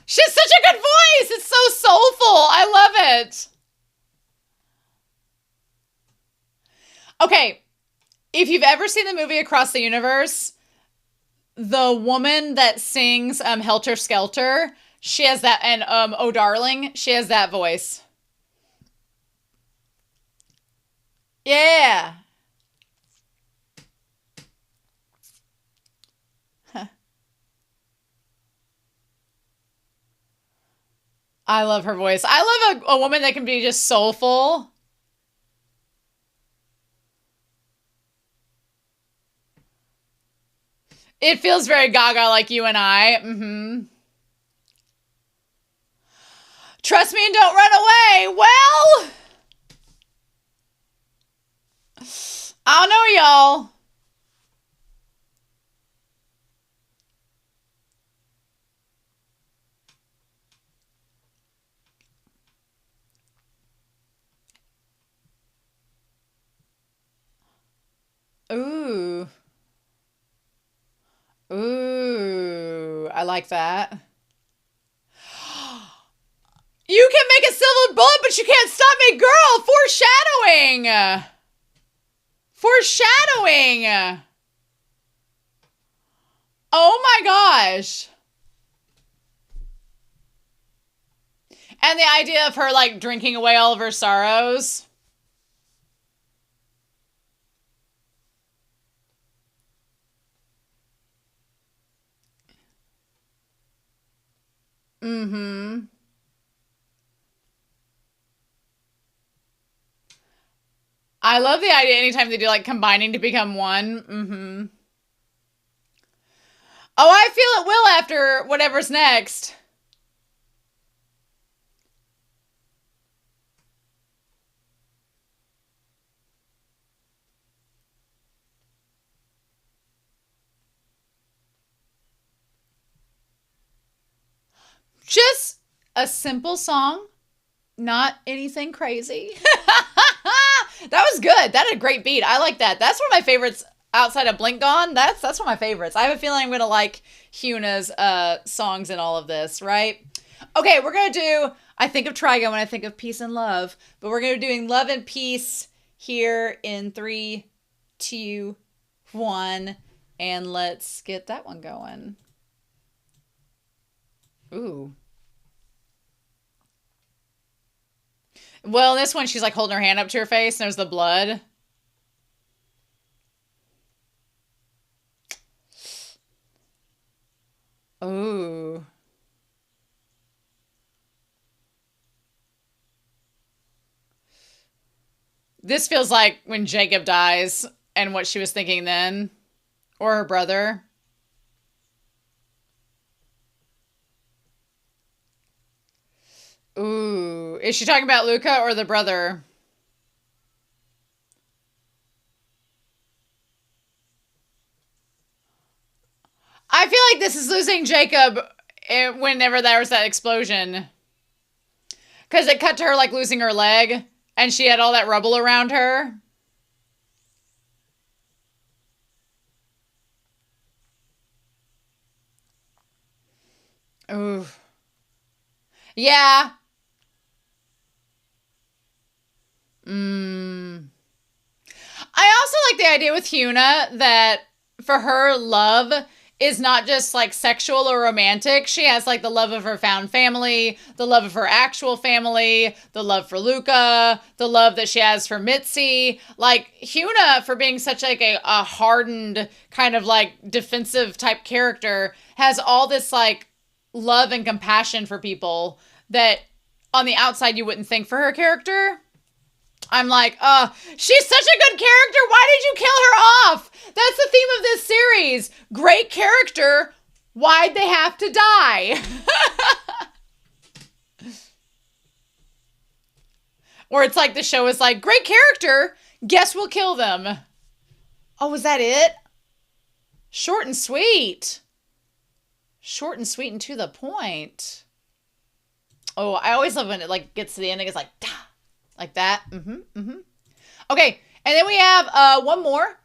She has such a good voice! It's so soulful! I love it! Okay, if you've ever seen the movie Across the Universe, the woman that sings Helter Skelter, she has that, and Oh Darling, she has that voice. Yeah. Huh. I love her voice. I love a woman that can be just soulful. It feels very Gaga like You and I. Mm-hmm. Trust me and don't run away. Well, I don't know, y'all. Ooh. Ooh. I like that. You can make a silver bullet, but you can't stop me, girl. Foreshadowing. Foreshadowing. Oh my gosh. And the idea of her like drinking away all of her sorrows. Mm-hmm. I love the idea anytime they do like combining to become one. Mm-hmm. Oh, I feel it will after whatever's next. Just a simple song, not anything crazy. That was good. That had a great beat. I like that. That's one of my favorites outside of Blink Gone. That's one of my favorites. I have a feeling I'm going to like Huna's songs in all of this, right? Okay, we're going to do, I think of Trigo when I think of Peace and Love, but we're going to be doing Love and Peace here in 3, 2, 1, and let's get that one going. Ooh. Well, this one, she's like holding her hand up to her face and there's the blood. Ooh. This feels like when Jacob dies and what she was thinking then. Or her brother. Ooh. Is she talking about Luca or the brother? I feel like this is losing Jacob whenever there was that explosion. Because it cut to her like losing her leg. And she had all that rubble around her. Ooh. Yeah. I also like the idea with Huna that for her, love is not just like sexual or romantic. She has like the love of her found family, the love of her actual family, the love for Luca, the love that she has for Mitzi. Like Huna, for being such like a hardened kind of like defensive type character, has all this like love and compassion for people that on the outside you wouldn't think for her character. I'm like, she's such a good character. Why did you kill her off? That's the theme of this series. Great character. Why'd they have to die? Or it's like the show is like, great character. Guess we'll kill them. Oh, was that it? Short and sweet. Short and sweet and to the point. Oh, I always love when it like gets to the ending. It's like, da. Like that. Okay, and then we have one more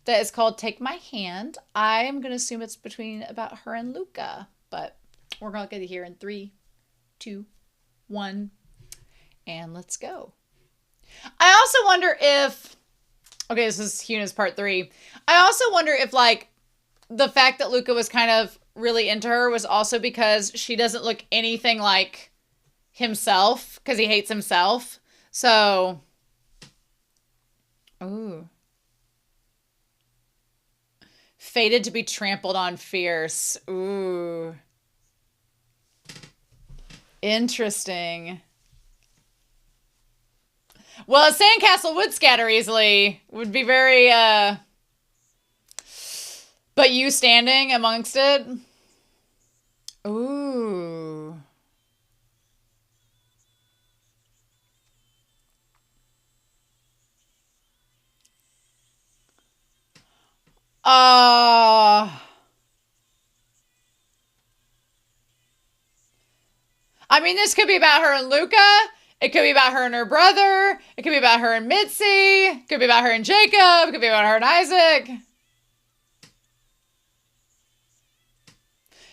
that is called Take My Hand. I'm going to assume it's between about her and Luca, but we're going to get it here in 3, 2, 1, and let's go. I also wonder if, okay, this is Huna's part 3. I also wonder if like the fact that Luca was kind of really into her was also because she doesn't look anything like himself because he hates himself. So, ooh. Fated to be trampled on fierce. Ooh. Interesting. Well, a sandcastle would scatter easily. Would be very, but you standing amongst it? Ooh. I mean, this could be about her and Luca. It could be about her and her brother. It could be about her and Mitzi. It could be about her and Jacob. It could be about her and Isaac.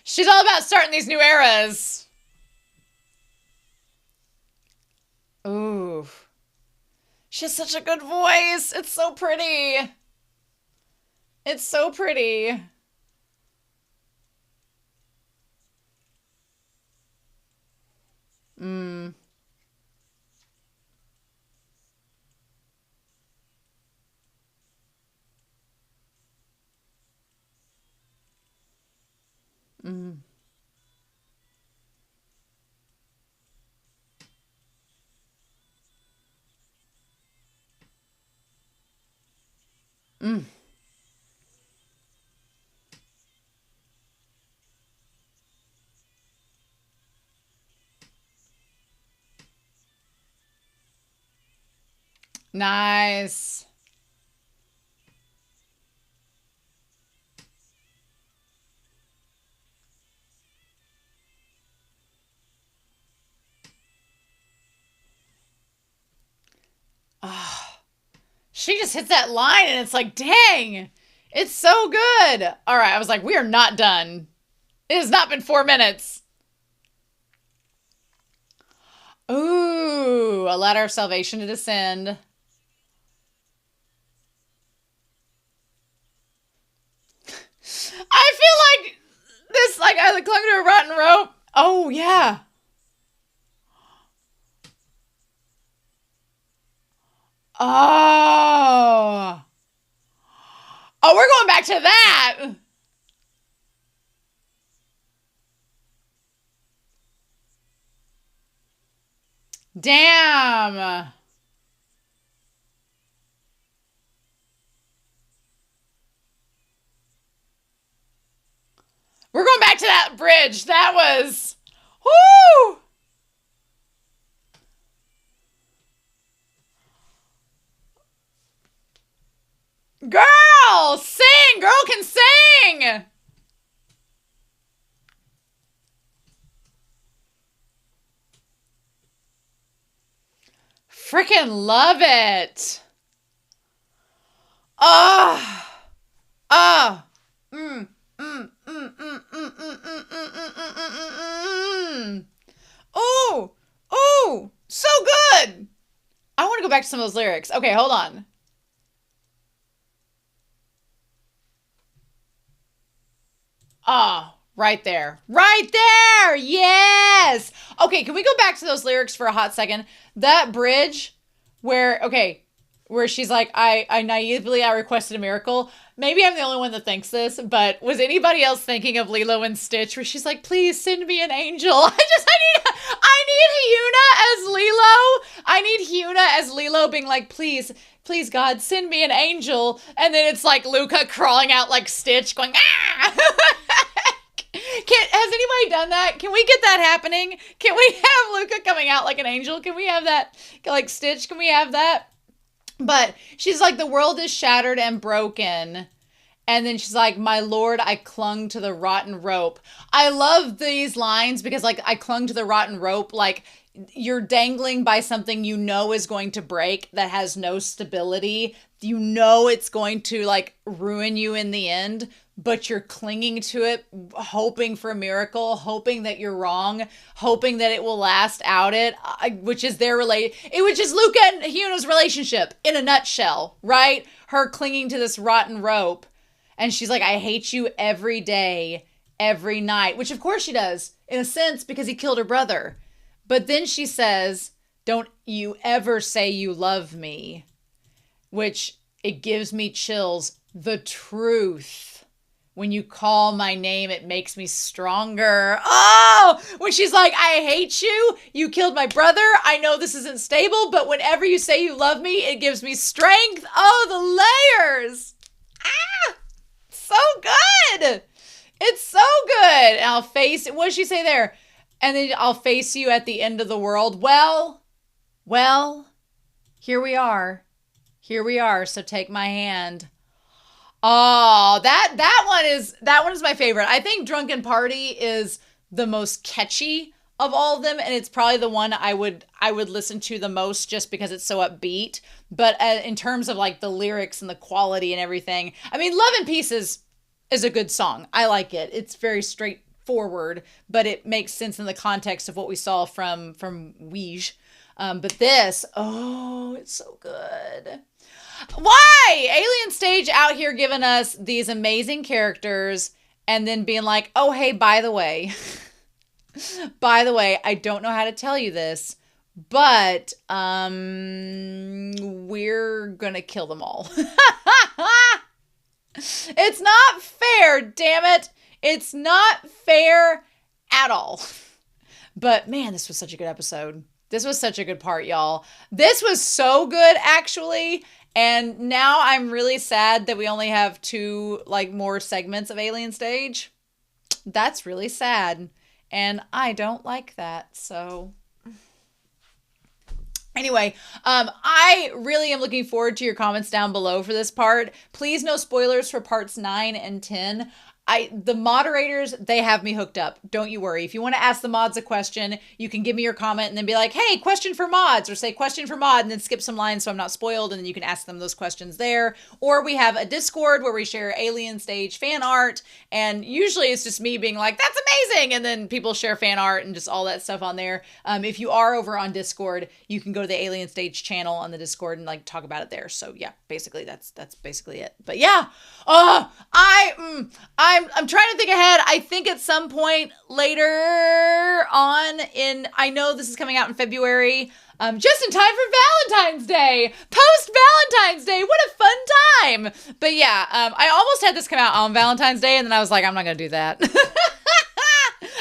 She's all about starting these new eras. Ooh. She has such a good voice. It's so pretty. It's so pretty. Mm. Mm. Mm. Nice. Oh, she just hits that line and it's like, dang, it's so good. All right, I was like, we are not done. It has not been 4 minutes. Ooh, a ladder of salvation to descend. I feel like this, like I clung to a rotten rope. Oh, yeah. Oh. Oh, we're going back to that. Damn. We're going back to that bridge. That was, whoo. Girl, sing. Girl can sing. Freaking love it. Ah. Ah. Mm. Mm. Mm. Mm. Mm. Mm. Mm. Mm. Oh. Oh. So good. I want to go back to some of those lyrics. Okay, hold on. Ah, right there. Right there. Yes. Okay, can we go back to those lyrics for a hot second? That bridge where she's like, I naively, I requested a miracle. Maybe I'm the only one that thinks this, but was anybody else thinking of Lilo and Stitch where she's like, please send me an angel? I need Hyuna as Lilo. I need Hyuna as Lilo being like, please, please God, send me an angel. And then it's like Luca crawling out like Stitch going, ah! Has anybody done that? Can we get that happening? Can we have Luca coming out like an angel? Can we have that? Like Stitch, can we have that? But she's like, the world is shattered and broken. And then she's like, my Lord, I clung to the rotten rope. I love these lines because like I clung to the rotten rope. Like you're dangling by something you know is going to break that has no stability. You know it's going to like ruin you in the end, but you're clinging to it, hoping for a miracle, hoping that you're wrong, hoping that it will last out it, which is which is Luca and Hyuna's relationship in a nutshell, right? Her clinging to this rotten rope. And she's like, I hate you every day, every night, which of course she does in a sense because he killed her brother. But then she says, don't you ever say you love me, which it gives me chills. The truth. When you call my name, it makes me stronger. Oh, when she's like, I hate you. You killed my brother. I know this isn't stable, but whenever you say you love me, it gives me strength. Oh, the layers. Ah, so good. It's so good. And I'll face it. What does she say there? And then I'll face you at the end of the world. Well, here we are. Here we are. So take my hand. Oh, that one is my favorite. I think Drunken Party is the most catchy of all of them, and it's probably the one I would listen to the most just because it's so upbeat. But in terms of like the lyrics and the quality and everything, I mean, Love and Peace is a good song. I like it. It's very straightforward, but it makes sense in the context of what we saw from Wiege. But this, oh, it's so good. Why? Alien Stage out here giving us these amazing characters and then being like, oh, hey, by the way, I don't know how to tell you this, but we're gonna kill them all. It's not fair, damn it. It's not fair at all. But man, this was such a good episode. This was such a good part, y'all. This was so good, actually. And now I'm really sad that we only have 2 like more segments of Alien Stage. That's really sad. And I don't like that. So anyway, I really am looking forward to your comments down below for this part. Please no spoilers for parts 9 and 10. The moderators, they have me hooked up. Don't you worry. If you want to ask the mods a question, you can give me your comment and then be like, hey, question for mods, or say question for mod and then skip some lines so I'm not spoiled, and then you can ask them those questions there. Or we have a Discord where we share Alien Stage fan art, and usually it's just me being like, that's amazing, and then people share fan art and just all that stuff on there. If you are over on Discord, you can go to the Alien Stage channel on the Discord and like talk about it there. So yeah, basically that's basically it. But yeah, I'm trying to think ahead. I think at some point later on I know this is coming out in February, just in time for Valentine's Day, post Valentine's Day. What a fun time. But yeah, I almost had this come out on Valentine's Day and then I was like, I'm not going to do that.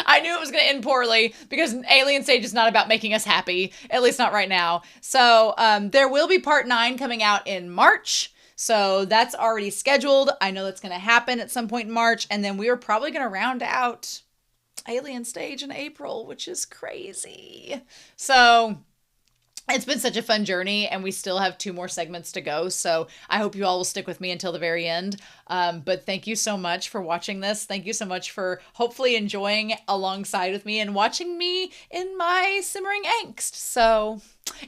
I knew it was going to end poorly because Alien Stage is not about making us happy, at least not right now. So there will be part 9 coming out in March. So that's already scheduled. I know that's going to happen at some point in March. And then we are probably going to round out Alien Stage in April, which is crazy. So it's been such a fun journey and we still have 2 more segments to go. So I hope you all will stick with me until the very end. But thank you so much for watching this. Thank you so much for hopefully enjoying alongside with me and watching me in my simmering angst. So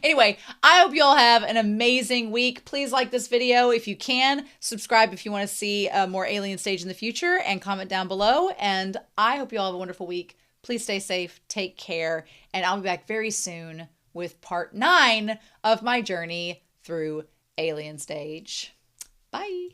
Anyway, I hope you all have an amazing week. Please like this video if you can. Subscribe if you want to see more Alien Stage in the future, and comment down below. And I hope you all have a wonderful week. Please stay safe, take care, and I'll be back very soon with part 9 of my journey through Alien Stage. Bye.